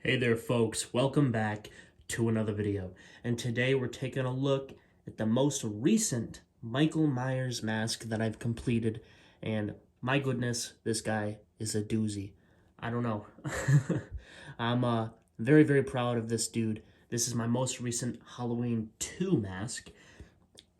Hey there folks, welcome back to another video. And today we're taking a look at the most recent Michael Myers mask that I've completed. And my goodness, this guy is a doozy. I don't know. I'm very, very proud of this dude. This is my most recent Halloween 2 mask.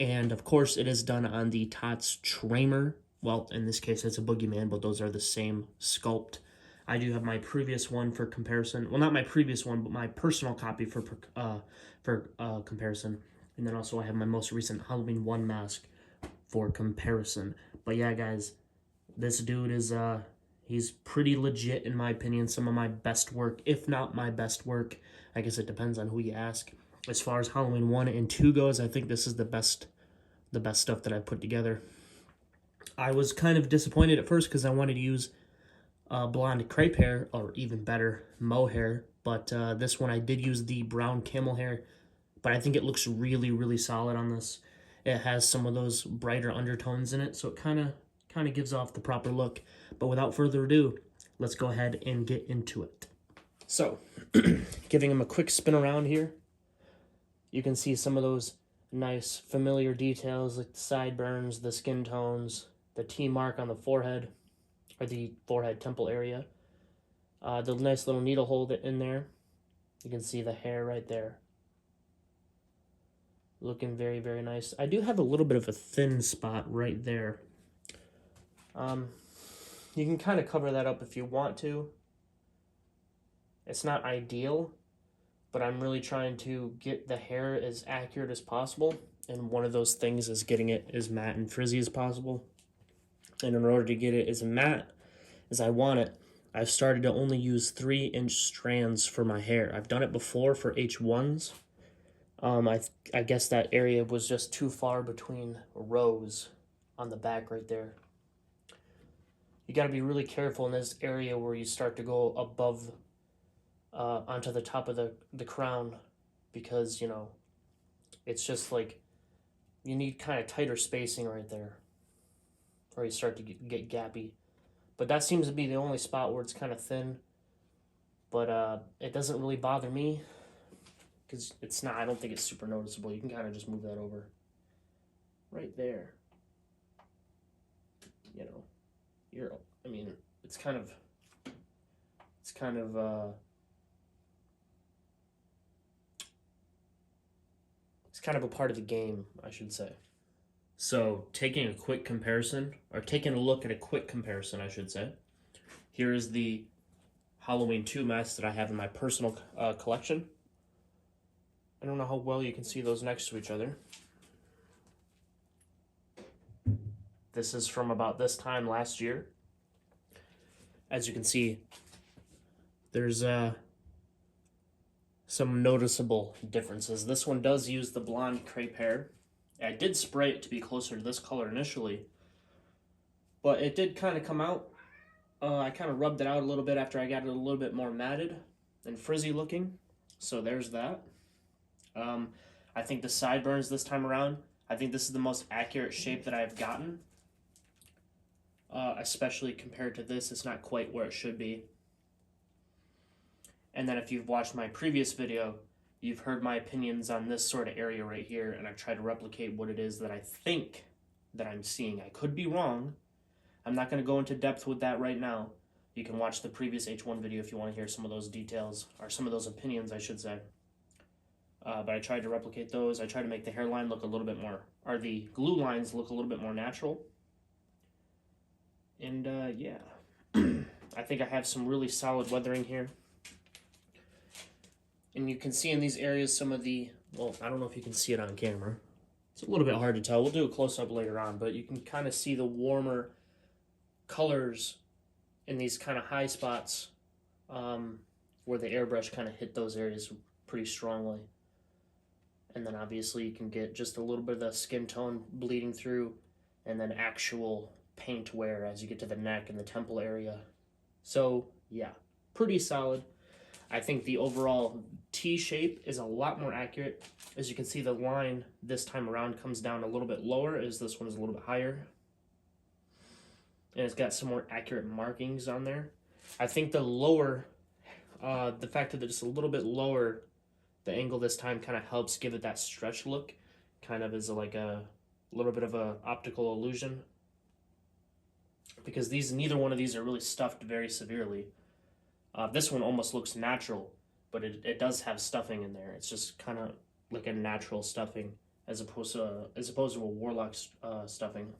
And of course it is done on the Tots Tramer. Well, in this case it's a Boogeyman, but those are the same sculpt. I do have my previous one for comparison. Well, not my previous one, but my personal copy for comparison. And then also I have my most recent Halloween 1 mask for comparison. But yeah, guys, this dude is, he's pretty legit in my opinion. Some of my best work, if not my best work. I guess it depends on who you ask. As far as Halloween 1 and 2 goes, I think this is the best stuff that I've put together. I was kind of disappointed at first because I wanted to use blonde crepe hair, or even better, mohair, but this one I did use the brown camel hair, but I think it looks really, really solid on this. It has some of those brighter undertones in it, so it kind of gives off the proper look. But without further ado, let's go ahead and get into it. So, giving him a quick spin around here, you can see some of those nice familiar details like the sideburns, the skin tones, the T mark on the forehead, or the forehead temple area. The nice little needle hole in there. You can see the hair right there. Looking very, very nice. I do have a little bit of a thin spot right there. You can kind of cover that up if you want to. It's not ideal, but I'm really trying to get the hair as accurate as possible. And one of those things is getting it as matte and frizzy as possible. And in order to get it as matte as I want it, I've started to only use 3-inch strands for my hair. I've done it before for H1s. I guess that area was just too far between rows on the back right there. You got to be really careful in this area where you start to go above onto the top of the crown, because, you know, it's just like you need kind of tighter spacing right there, or you start to get gappy. But that seems to be the only spot where it's kind of thin. But it doesn't really bother me, because it's not, I don't think it's super noticeable. You can kind of just move that over right there. You know, I mean, it's kind of a part of the game, I should say. So, taking a quick comparison, or taking a look at a quick comparison, I should say. Here is the Halloween 2 mask that I have in my personal collection. I don't know how well you can see those next to each other. This is from about this time last year. As you can see, there's some noticeable differences. This one does use the blonde crepe hair. I did spray it to be closer to this color initially, but it did kind of come out. I kind of rubbed it out a little bit after I got it a little bit more matted and frizzy looking. So there's that. I think the sideburns this time around, I think this is the most accurate shape that I've gotten. Especially compared to this, it's not quite where it should be. And then if you've watched my previous video, you've heard my opinions on this sort of area right here, and I've tried to replicate what it is that I think that I'm seeing. I could be wrong. I'm not going to go into depth with that right now. You can watch the previous H1 video if you want to hear some of those details, or some of those opinions, I should say. But I tried to replicate those. I tried to make the hairline look a little bit more, or the glue lines look a little bit more natural. And yeah, I think I have some really solid weathering here. And you can see in these areas some of the, well, I don't know if you can see it on camera. It's a little bit hard to tell. We'll do a close-up later on, but you can kind of see the warmer colors in these kind of high spots where the airbrush kind of hit those areas pretty strongly. And then obviously you can get just a little bit of the skin tone bleeding through, and then actual paint wear as you get to the neck and the temple area. So yeah, pretty solid. I think the overall T shape is a lot more accurate. As you can see, the line this time around comes down a little bit lower, as this one is a little bit higher. And it's got some more accurate markings on there. I think the lower The fact that it's a little bit lower, the angle this time kind of helps give it that stretch look, kind of is like a little bit of a optical illusion, because neither one of these are really stuffed very severely. This one almost looks natural, but it does have stuffing in there. It's just kind of like a natural stuffing as opposed to a Warlock stuffing.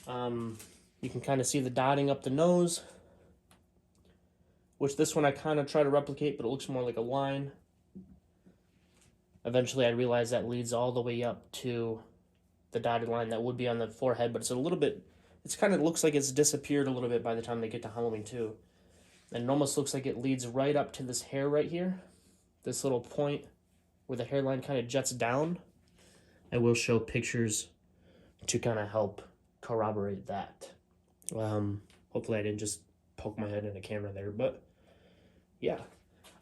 You can kind of see the dotting up the nose, which this one I kind of try to replicate, but it looks more like a line. Eventually I realized that leads all the way up to the dotted line that would be on the forehead, but it's kind of looks like it's disappeared a little bit by the time they get to Halloween 2. And it almost looks like it leads right up to this hair right here, this little point where the hairline kind of jets down. I will show pictures to kind of help corroborate that. Hopefully I didn't just poke my head in the camera there, but yeah.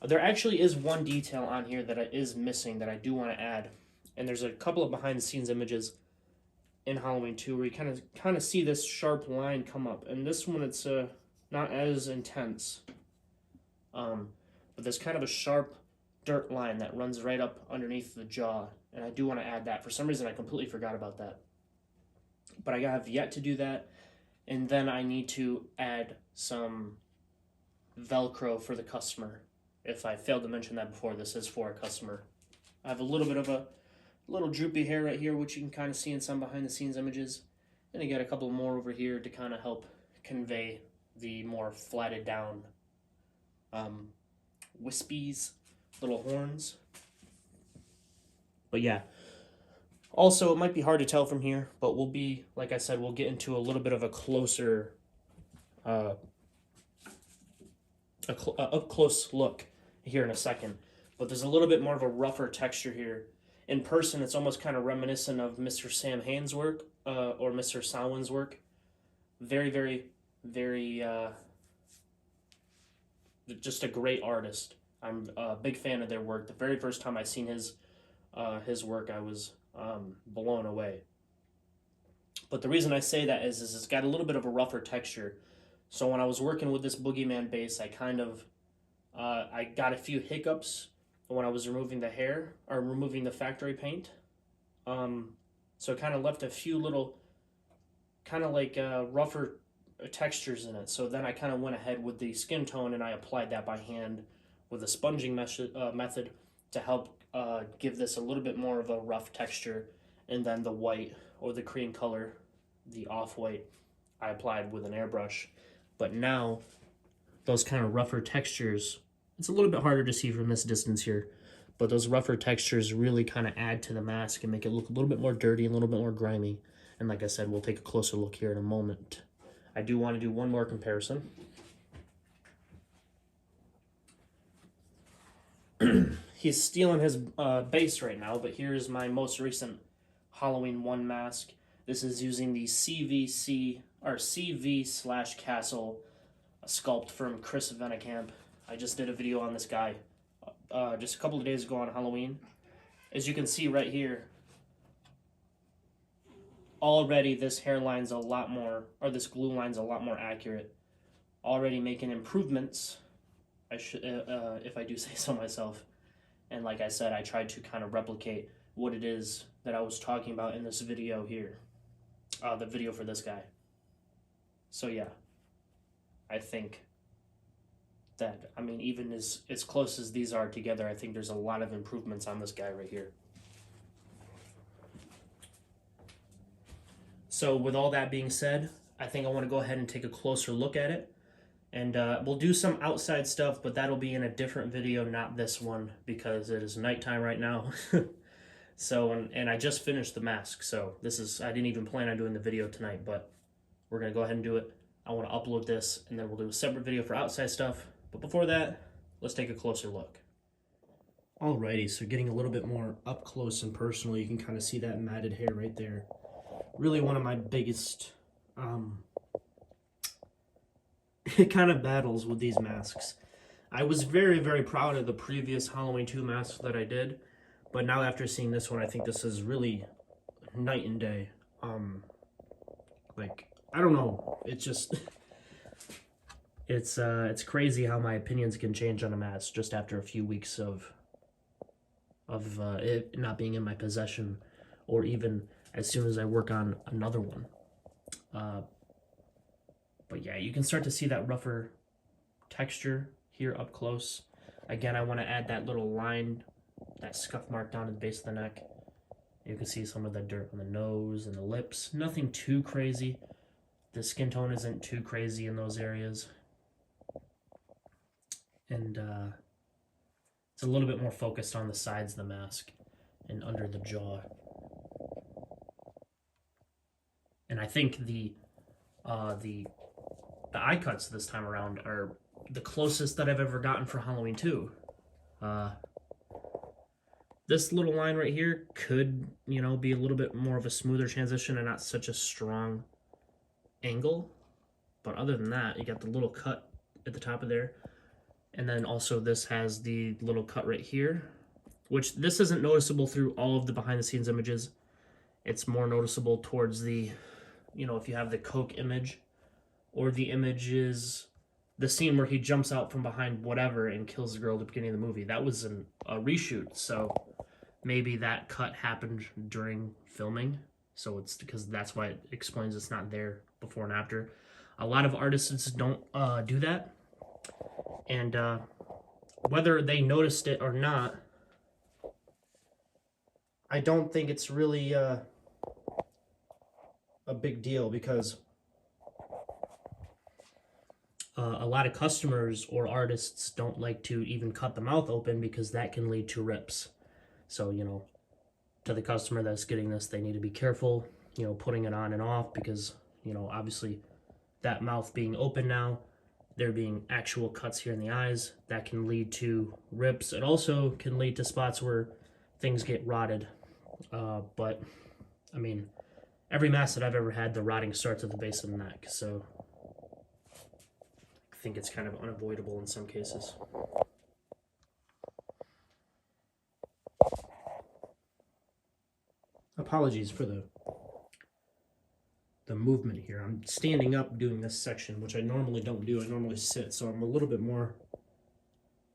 There actually is one detail on here that is missing that I do want to add, and there's a couple of behind the scenes images in Halloween 2 where you kind of see this sharp line come up, and this one it's not as intense, but there's kind of a sharp dirt line that runs right up underneath the jaw, and I do want to add that. For some reason I completely forgot about that, but I have yet to do that. And then I need to add some Velcro for the customer. If I failed to mention that before, this is for a customer. I have a little bit of a little droopy hair right here, which you can kind of see in some behind the scenes images. And I got a couple more over here to kind of help convey the more flatted down wispies, little horns. But yeah. Also, it might be hard to tell from here, but like I said, we'll get into a little bit of a closer, up close look here in a second. But there's a little bit more of a rougher texture here. In person, it's almost kind of reminiscent of Mr. Sam Hain's work, or Mr. Samhain's work. Very, very, very, just a great artist. I'm a big fan of their work. The very first time I seen his work, I was blown away. But the reason I say that is it's got a little bit of a rougher texture. So when I was working with this Boogeyman base, I I got a few hiccups when I was removing the hair, or removing the factory paint. So it kind of left a few little, kind of like rougher textures in it. So then I kind of went ahead with the skin tone and I applied that by hand with a sponging method to help give this a little bit more of a rough texture. And then the white or the cream color, the off-white, I applied with an airbrush. But now those kind of rougher textures, it's a little bit harder to see from this distance here, but those rougher textures really kind of add to the mask and make it look a little bit more dirty, a little bit more grimy. And like I said, we'll take a closer look here in a moment. I do want to do one more comparison. He's stealing his base right now, but here's my most recent Halloween 1 mask. This is using the CV/Castle sculpt from Chris Vennekamp. I just did a video on this guy just a couple of days ago on Halloween. As you can see right here, already this hairline's a lot more, or this glue line's a lot more accurate. Already making improvements, if I do say so myself. And like I said, I tried to kind of replicate what it is that I was talking about in this video here. The video for this guy. So yeah, I think that, I mean, even as close as these are together, I think there's a lot of improvements on this guy right here. So with all that being said, I think I want to go ahead and take a closer look at it. And we'll do some outside stuff, but that'll be in a different video, not this one, because it is nighttime right now. So, and I just finished the mask, so I didn't even plan on doing the video tonight, but we're going to go ahead and do it. I want to upload this, and then we'll do a separate video for outside stuff. But before that, let's take a closer look. Alrighty, so getting a little bit more up close and personal, you can kind of see that matted hair right there. Really one of my biggest kind of battles with these masks. I was very, very proud of the previous Halloween 2 masks that I did, but now after seeing this one, I think this is really night and day. Like, I don't know, it's just, It's crazy how my opinions can change on a mask just after a few weeks of it not being in my possession, or even as soon as I work on another one. But yeah, you can start to see that rougher texture here up close. Again, I want to add that little line, that scuff mark down to the base of the neck. You can see some of the dirt on the nose and the lips. Nothing too crazy. The skin tone isn't too crazy in those areas. And it's a little bit more focused on the sides of the mask and under the jaw. And I think the eye cuts this time around are the closest that I've ever gotten for Halloween 2. This little line right here could, you know, be a little bit more of a smoother transition and not such a strong angle. But other than that, you got the little cut at the top of there. And then also this has the little cut right here, which this isn't noticeable through all of the behind the scenes images. It's more noticeable towards the, you know, if you have the Coke image, or the image is the scene where he jumps out from behind whatever and kills the girl at the beginning of the movie. That was a reshoot, so maybe that cut happened during filming. So it's because that's why it explains it's not there before and after. A lot of artists don't do that. And whether they noticed it or not, I don't think it's really a big deal, because a lot of customers or artists don't like to even cut the mouth open because that can lead to rips. So, you know, to the customer that's getting this, they need to be careful, you know, putting it on and off, because, you know, obviously that mouth being open now, there being actual cuts here in the eyes, that can lead to rips. It also can lead to spots where things get rotted. But, I mean, every mask that I've ever had, the rotting starts at the base of the neck, so I think it's kind of unavoidable in some cases. Apologies for the movement here. I'm standing up doing this section, which I normally don't do. I normally sit, so I'm a little bit more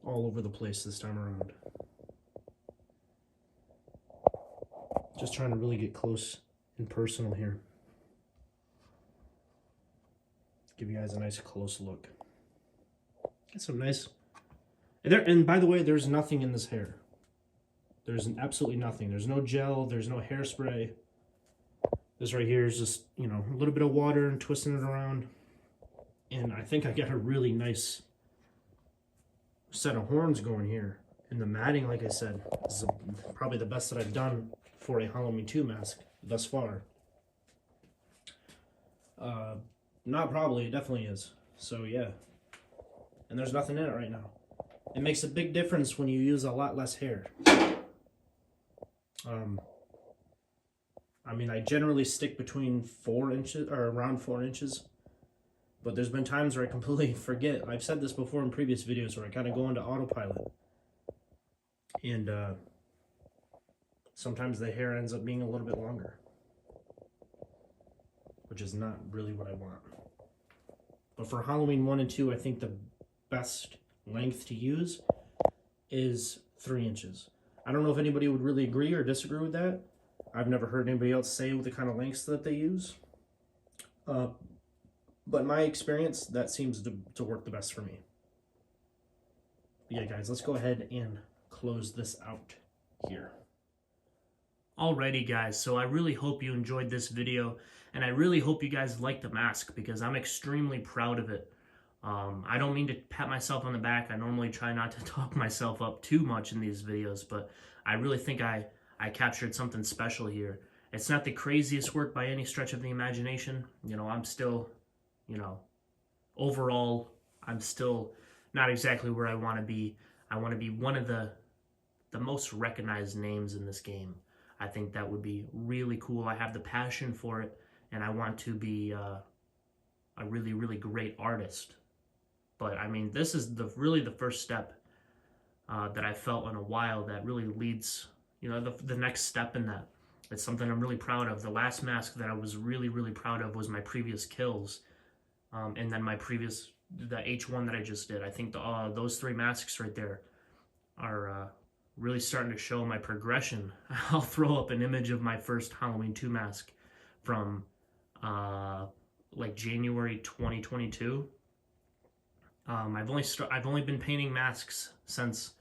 all over the place this time around. Just trying to really get close and personal here. Give you guys a nice close look. Get some nice... And by the way, there's nothing in this hair. There's absolutely nothing. There's no gel. There's no hairspray. This right here is just, you know, a little bit of water and twisting it around. And I think I got a really nice set of horns going here. And the matting, like I said, is probably the best that I've done for a Halloween 2 mask thus far. Not probably, it definitely is. So yeah. And there's nothing in it right now. It makes a big difference when you use a lot less hair. I mean, I generally stick between 4 inches, or around 4 inches. But there's been times where I completely forget. I've said this before in previous videos where I kind of go into autopilot. And sometimes the hair ends up being a little bit longer, which is not really what I want. But for Halloween 1 and 2, I think the best length to use is 3 inches. I don't know if anybody would really agree or disagree with that. I've never heard anybody else say the kind of lengths that they use. But in my experience, that seems to work the best for me. But yeah, guys, let's go ahead and close this out here. Alrighty, guys, so I really hope you enjoyed this video, and I really hope you guys like the mask, because I'm extremely proud of it. I don't mean to pat myself on the back. I normally try not to talk myself up too much in these videos, but I really think I captured something special here. It's not the craziest work by any stretch of the imagination. You know, I'm still, you know, overall, I'm still not exactly where I want to be. I want to be one of the most recognized names in this game. I think that would be really cool. I have the passion for it, and I want to be a really, really great artist. But I mean, this is really the first step that I felt in a while that really leads, you know, the next step in that. It's something I'm really proud of. The last mask that I was really, really proud of was my previous kills, and then my previous the H1 that I just did. I think those 3 masks right there are really starting to show my progression. I'll throw up an image of my first Halloween 2 mask from like January 2022. I've only been painting masks since,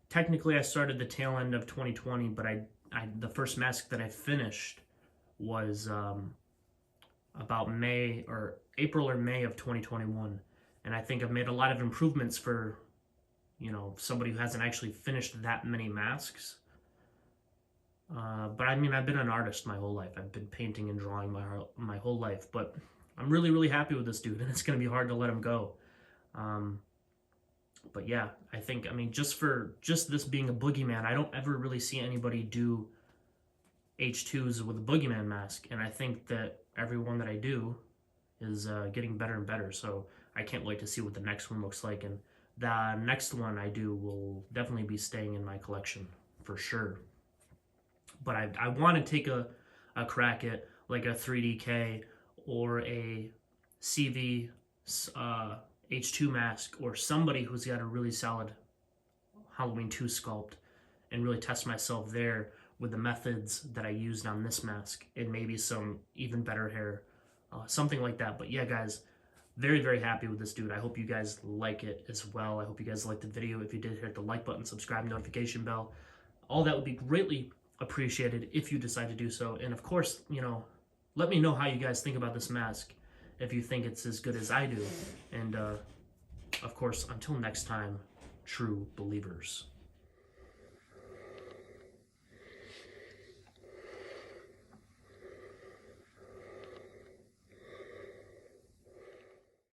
technically I started the tail end of 2020, but the first mask that I finished was about April or May of 2021, and I think I've made a lot of improvements for, you know, somebody who hasn't actually finished that many masks. But I mean, I've been an artist my whole life. I've been painting and drawing my whole life, but I'm really, really happy with this dude, and it's going to be hard to let him go. But yeah, I think, I mean, just this being a boogeyman, I don't ever really see anybody do H2s with a boogeyman mask, and I think that everyone that I do is getting better and better, so I can't wait to see what the next one looks like, and the next one I do will definitely be staying in my collection for sure. But I want to take a crack at like a 3DK or a CV H2 mask, or somebody who's got a really solid Halloween 2 sculpt, and really test myself there with the methods that I used on this mask, and maybe some even better hair, something like that. But yeah, guys, very, very happy with this dude. I hope you guys like it as well. I hope you guys liked the video. If you did, hit the like button, subscribe, notification bell. All that would be greatly appreciated if you decide to do so. And of course, you know, let me know how you guys think about this mask, if you think it's as good as I do. And of course, until next time, true believers.